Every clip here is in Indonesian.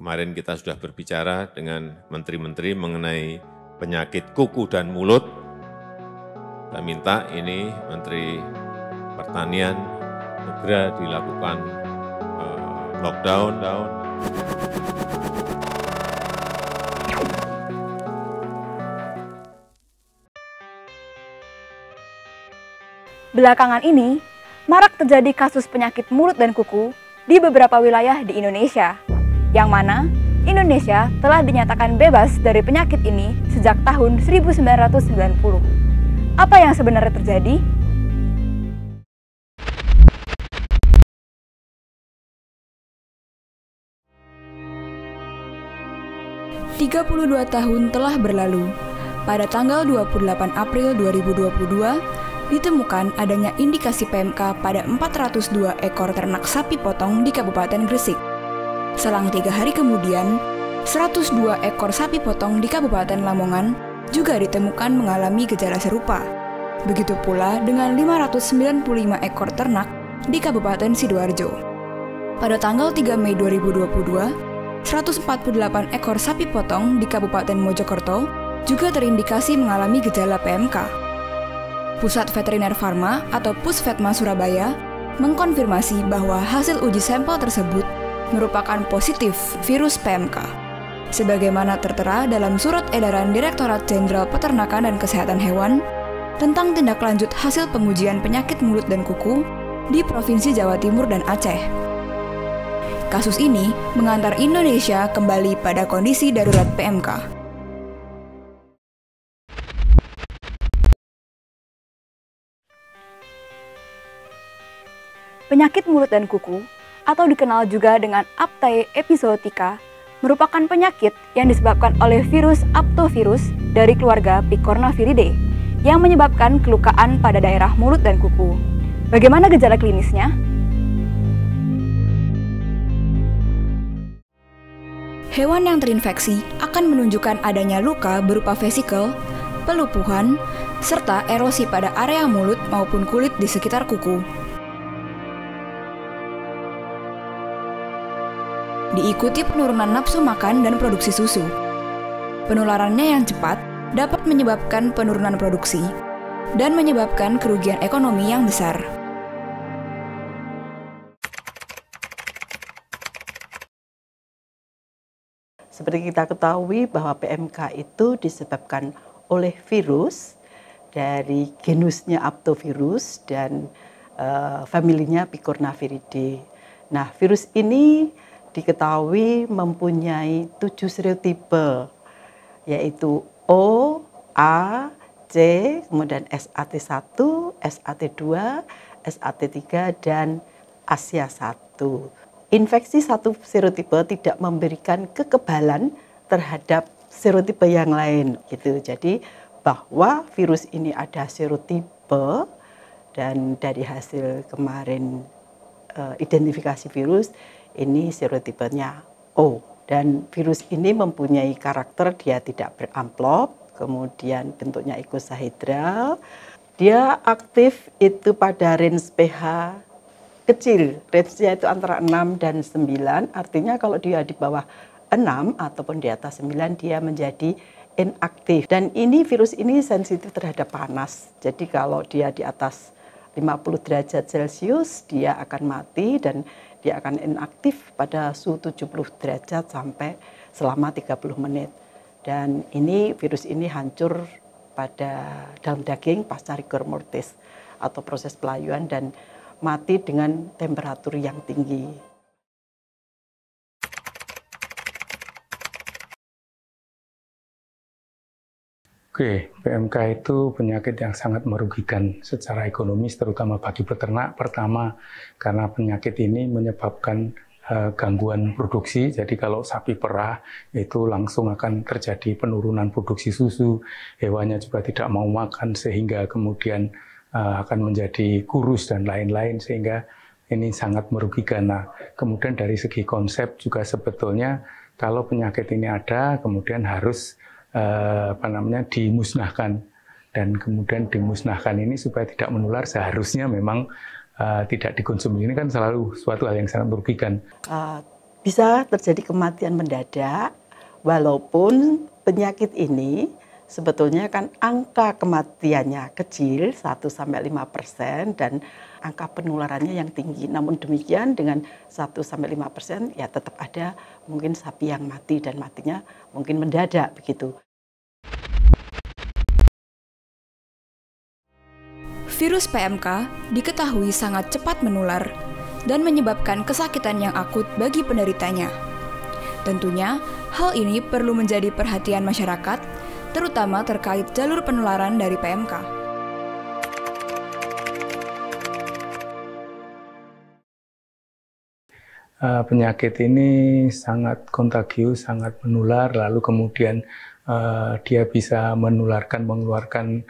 kemarin kita sudah berbicara dengan menteri-menteri mengenai penyakit kuku dan mulut. Saya minta ini Menteri Pertanian segera dilakukan lockdown. Belakangan ini, marak terjadi kasus penyakit mulut dan kuku di beberapa wilayah di Indonesia, yang mana Indonesia telah dinyatakan bebas dari penyakit ini sejak tahun 1990. Apa yang sebenarnya terjadi? "32 tahun telah berlalu. Pada tanggal 28 April 2022, ditemukan adanya indikasi PMK pada 402 ekor ternak sapi potong di Kabupaten Gresik. Selang 3 hari kemudian, 102 ekor sapi potong di Kabupaten Lamongan juga ditemukan mengalami gejala serupa. Begitu pula dengan 595 ekor ternak di Kabupaten Sidoarjo. Pada tanggal 3 Mei 2022, 148 ekor sapi potong di Kabupaten Mojokerto juga terindikasi mengalami gejala PMK. Pusat Veteriner Farma atau Pusvetma Surabaya mengkonfirmasi bahwa hasil uji sampel tersebut merupakan positif virus PMK. Sebagaimana tertera dalam Surat Edaran Direktorat Jenderal Peternakan dan Kesehatan Hewan tentang tindak lanjut hasil pengujian penyakit mulut dan kuku di Provinsi Jawa Timur dan Aceh. Kasus ini mengantar Indonesia kembali pada kondisi darurat PMK. Penyakit mulut dan kuku, atau dikenal juga dengan Aptae epizootica, merupakan penyakit yang disebabkan oleh virus aptovirus dari keluarga Picornaviridae, yang menyebabkan kelukaan pada daerah mulut dan kuku. Bagaimana gejala klinisnya? Hewan yang terinfeksi akan menunjukkan adanya luka berupa vesikel, pelupuhan, serta erosi pada area mulut maupun kulit di sekitar kuku. Diikuti penurunan nafsu makan dan produksi susu. Penularannya yang cepat dapat menyebabkan penurunan produksi dan menyebabkan kerugian ekonomi yang besar. Seperti kita ketahui bahwa PMK itu disebabkan oleh virus dari genusnya aptovirus dan familinya Picornaviridae. Nah, virus ini diketahui mempunyai 7 serotipe, yaitu O, A, C, kemudian SAT1, SAT2, SAT3, dan Asia1. Infeksi satu serotipe tidak memberikan kekebalan terhadap serotipe yang lain, gitu. Jadi bahwa virus ini ada serotipe, dan dari hasil kemarin identifikasi virus, ini serotipenya O. Dan virus ini mempunyai karakter dia tidak beramplop, kemudian bentuknya ikosahedral. Dia aktif itu pada range pH kecil, range-nya itu antara 6 dan 9, artinya kalau dia di bawah 6 ataupun di atas 9 dia menjadi inaktif. Dan ini virus ini sensitif terhadap panas, jadi kalau dia di atas 50 derajat Celcius dia akan mati dan dia akan inaktif pada suhu 70 derajat sampai selama 30 menit. Dan ini virus ini hancur pada dalam daging pasca rigor mortis atau proses pelayuan dan mati dengan temperatur yang tinggi. Oke, PMK itu penyakit yang sangat merugikan secara ekonomis, terutama bagi peternak. Pertama, karena penyakit ini menyebabkan gangguan produksi. Jadi kalau sapi perah itu langsung akan terjadi penurunan produksi susu. Hewannya juga tidak mau makan sehingga kemudian akan menjadi kurus dan lain-lain, sehingga ini sangat merugikan. Nah, kemudian dari segi konsep juga sebetulnya kalau penyakit ini ada, kemudian harus dimusnahkan, dan kemudian dimusnahkan ini supaya tidak menular seharusnya memang tidak dikonsumsi. Ini kan selalu suatu hal yang sangat merugikan. bisa terjadi kematian mendadak, walaupun penyakit ini sebetulnya kan angka kematiannya kecil 1-5% dan angka penularannya yang tinggi. Namun demikian dengan 1-5% ya tetap ada mungkin sapi yang mati dan matinya mungkin mendadak begitu. Virus PMK diketahui sangat cepat menular dan menyebabkan kesakitan yang akut bagi penderitanya. Tentunya hal ini perlu menjadi perhatian masyarakat, terutama terkait jalur penularan dari PMK. Penyakit ini sangat kontagius, sangat menular, lalu kemudian dia bisa mengeluarkan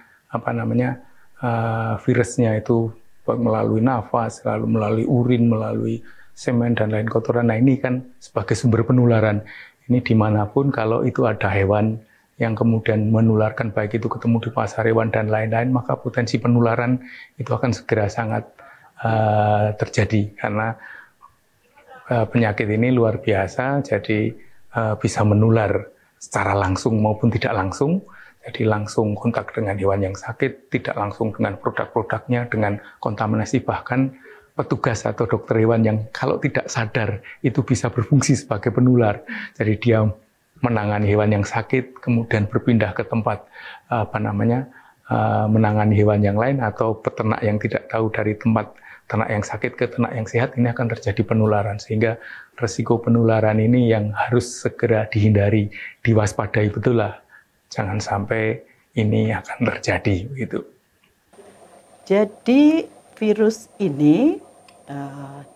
virusnya itu melalui nafas, lalu melalui urin, melalui semen dan lain kotoran. Nah ini kan sebagai sumber penularan. Ini dimanapun kalau itu ada hewan yang kemudian menularkan, baik itu ketemu di pasar hewan dan lain-lain, maka potensi penularan itu akan segera sangat terjadi. Karena penyakit ini luar biasa, jadi bisa menular secara langsung maupun tidak langsung. Jadi langsung kontak dengan hewan yang sakit, tidak langsung dengan produk-produknya, dengan kontaminasi, bahkan petugas atau dokter hewan yang kalau tidak sadar itu bisa berfungsi sebagai penular. Jadi dia menangani hewan yang sakit, kemudian berpindah ke tempat menangani hewan yang lain, atau peternak yang tidak tahu dari tempat ternak yang sakit ke ternak yang sehat, ini akan terjadi penularan. Sehingga resiko penularan ini yang harus segera dihindari, diwaspadai betul lah. Jangan sampai ini akan terjadi gitu. Jadi virus ini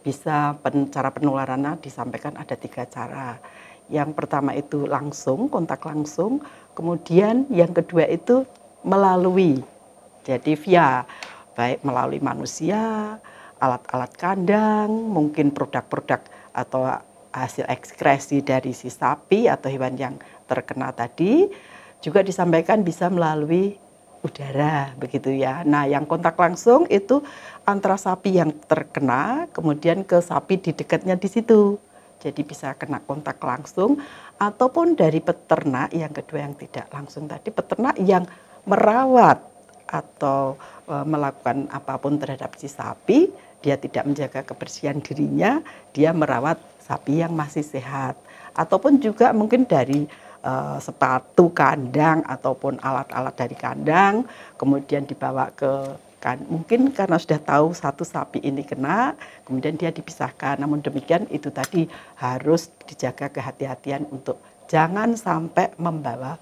bisa cara penularannya disampaikan ada 3 cara. Yang pertama itu langsung, kontak langsung. Kemudian yang kedua itu melalui, jadi via, baik melalui manusia, alat-alat kandang, mungkin produk-produk atau hasil ekskresi dari si sapi atau hewan yang terkena tadi. Juga disampaikan bisa melalui udara, begitu ya. Nah, yang kontak langsung itu antara sapi yang terkena, kemudian ke sapi di dekatnya di situ. Jadi bisa kena kontak langsung, ataupun dari peternak, yang kedua yang tidak langsung tadi, peternak yang merawat atau melakukan apapun terhadap si sapi, dia tidak menjaga kebersihan dirinya, dia merawat sapi yang masih sehat. Ataupun juga mungkin dari sepatu kandang ataupun alat-alat dari kandang, kemudian dibawa ke mungkin karena sudah tahu satu sapi ini kena, kemudian dia dipisahkan. Namun demikian itu tadi harus dijaga kehati-hatian untuk jangan sampai membawa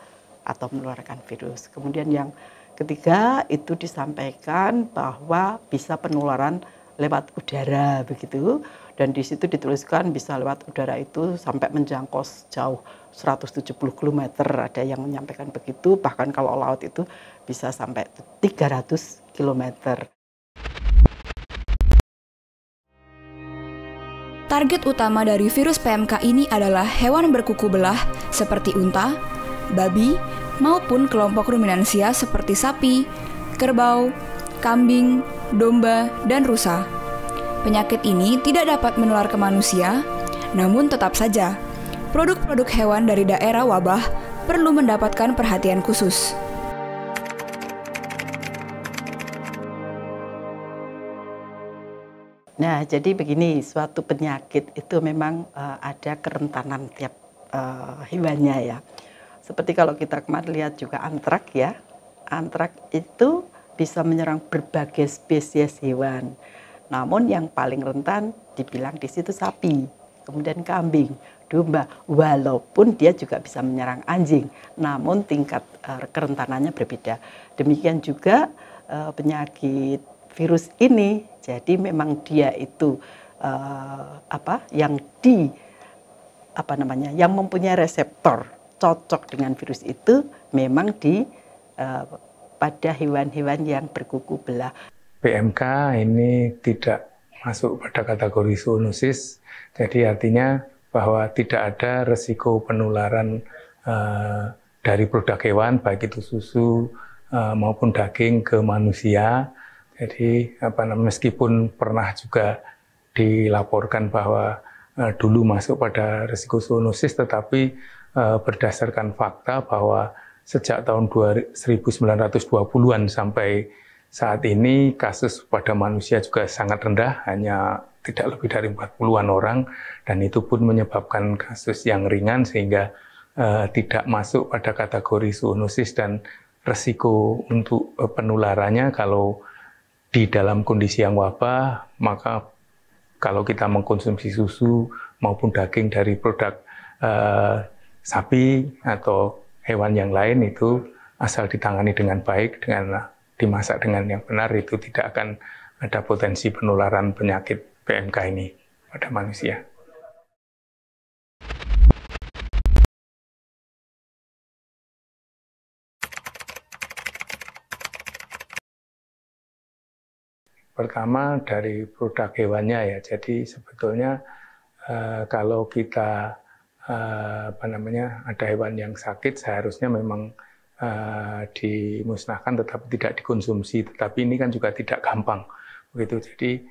atau menularkan virus. Kemudian yang ketiga itu disampaikan bahwa bisa penularan lewat udara begitu, dan di situ dituliskan bisa lewat udara itu sampai menjangkau jauh 170 km, ada yang menyampaikan begitu, bahkan kalau laut itu bisa sampai 300 km. Target utama dari virus PMK ini adalah hewan berkuku belah seperti unta, babi, maupun kelompok ruminansia seperti sapi, kerbau, kambing, domba, dan rusa. Penyakit ini tidak dapat menular ke manusia, namun tetap saja produk-produk hewan dari daerah wabah perlu mendapatkan perhatian khusus. Nah, jadi begini, suatu penyakit itu memang ada kerentanan tiap hewannya ya. Seperti kalau kita kemarin lihat juga antrak ya, antrak itu bisa menyerang berbagai spesies hewan. Namun yang paling rentan dibilang di situ sapi, kemudian kambing, domba, walaupun dia juga bisa menyerang anjing, namun tingkat kerentanannya berbeda. Demikian juga penyakit virus ini, jadi memang dia itu yang mempunyai reseptor cocok dengan virus itu memang pada hewan-hewan yang berkuku belah. PMK ini tidak masuk pada kategori zoonosis, jadi artinya bahwa tidak ada resiko penularan dari produk hewan, baik itu susu maupun daging ke manusia. Jadi meskipun pernah juga dilaporkan bahwa dulu masuk pada risiko zoonosis, tetapi berdasarkan fakta bahwa sejak tahun 1920-an sampai saat ini kasus pada manusia juga sangat rendah, hanya tidak lebih dari 40-an orang, dan itu pun menyebabkan kasus yang ringan sehingga tidak masuk pada kategori zoonosis, dan resiko untuk penularannya kalau di dalam kondisi yang wabah, maka kalau kita mengkonsumsi susu maupun daging dari produk sapi atau hewan yang lain, itu asal ditangani dengan baik, dengan dimasak dengan yang benar, itu tidak akan ada potensi penularan penyakit PMK ini pada manusia. Pertama dari produk hewannya ya, jadi sebetulnya kalau kita ada hewan yang sakit, seharusnya memang dimusnahkan tetapi tidak dikonsumsi, tetapi ini kan juga tidak gampang begitu. Jadi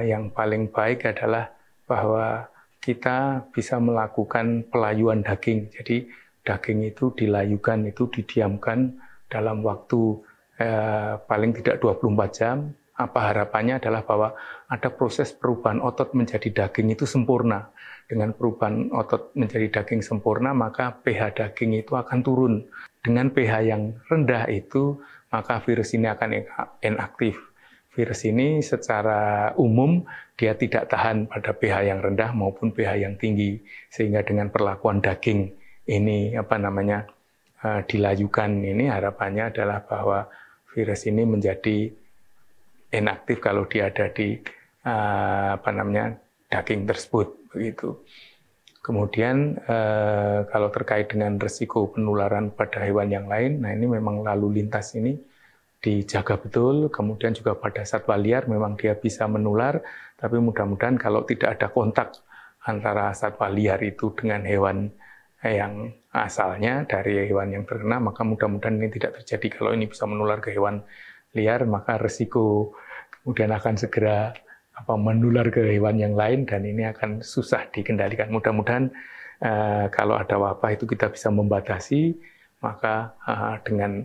yang paling baik adalah bahwa kita bisa melakukan pelayuan daging. Jadi daging itu dilayukan, itu didiamkan dalam waktu paling tidak 24 jam. Apa harapannya adalah bahwa ada proses perubahan otot menjadi daging itu sempurna. Dengan perubahan otot menjadi daging sempurna, maka pH daging itu akan turun. Dengan pH yang rendah itu, maka virus ini akan inaktif. Virus ini secara umum dia tidak tahan pada pH yang rendah maupun pH yang tinggi. Sehingga dengan perlakuan daging ini dilayukan, ini harapannya adalah bahwa virus ini menjadi inaktif kalau dia ada di daging tersebut begitu. Kemudian kalau terkait dengan risiko penularan pada hewan yang lain, nah ini memang lalu lintas ini dijaga betul. Kemudian juga pada satwa liar memang dia bisa menular, tapi mudah-mudahan kalau tidak ada kontak antara satwa liar itu dengan hewan yang asalnya dari hewan yang terkena, maka mudah-mudahan ini tidak terjadi. Kalau ini bisa menular ke hewan liar, maka resiko kemudian akan segera menular ke hewan yang lain, dan ini akan susah dikendalikan. Mudah-mudahan kalau ada wabah itu kita bisa membatasi, maka dengan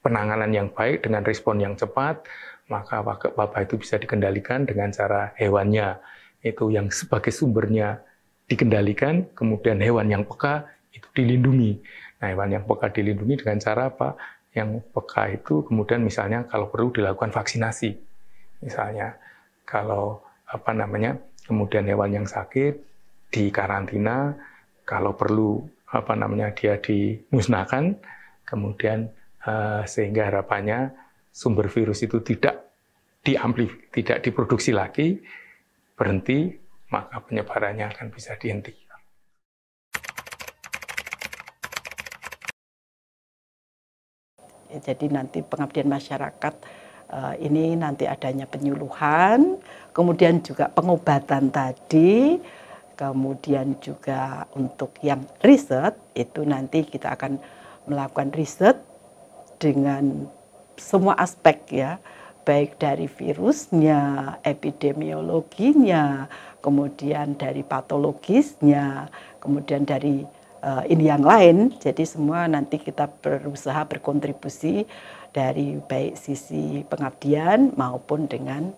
penanganan yang baik, dengan respon yang cepat, maka wabah itu bisa dikendalikan dengan cara hewannya itu yang sebagai sumbernya dikendalikan, kemudian hewan yang peka itu dilindungi. Nah, hewan yang peka dilindungi dengan cara apa? Yang peka itu kemudian misalnya kalau perlu dilakukan vaksinasi, misalnya kalau kemudian hewan yang sakit dikarantina, kalau perlu dia dimusnahkan, kemudian sehingga harapannya sumber virus itu tidak diproduksi lagi, berhenti, maka penyebarannya akan bisa dihentikan. Jadi nanti pengabdian masyarakat ini nanti adanya penyuluhan, kemudian juga pengobatan tadi, kemudian juga untuk yang riset itu nanti kita akan melakukan riset dengan semua aspek ya, baik dari virusnya, epidemiologinya, kemudian dari patologisnya, kemudian dari ini yang lain. Jadi semua nanti kita berusaha berkontribusi dari baik sisi pengabdian maupun dengan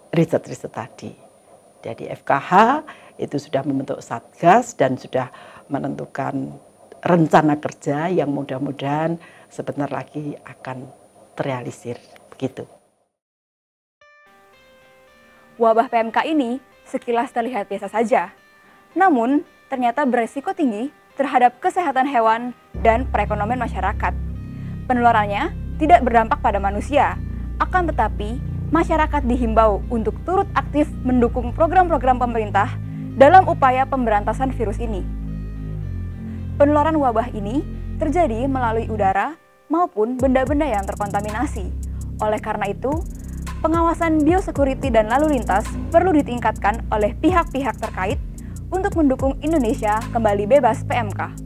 riset-riset tadi. Jadi FKH itu sudah membentuk satgas dan sudah menentukan rencana kerja yang mudah-mudahan sebentar lagi akan terrealisir. Begitu. Wabah PMK ini sekilas terlihat biasa saja, namun ternyata beresiko tinggi terhadap kesehatan hewan dan perekonomian masyarakat. Penularannya tidak berdampak pada manusia, akan tetapi masyarakat dihimbau untuk turut aktif mendukung program-program pemerintah dalam upaya pemberantasan virus ini. Penularan wabah ini terjadi melalui udara maupun benda-benda yang terkontaminasi. Oleh karena itu, pengawasan biosecurity dan lalu lintas perlu ditingkatkan oleh pihak-pihak terkait untuk mendukung Indonesia kembali bebas PMK.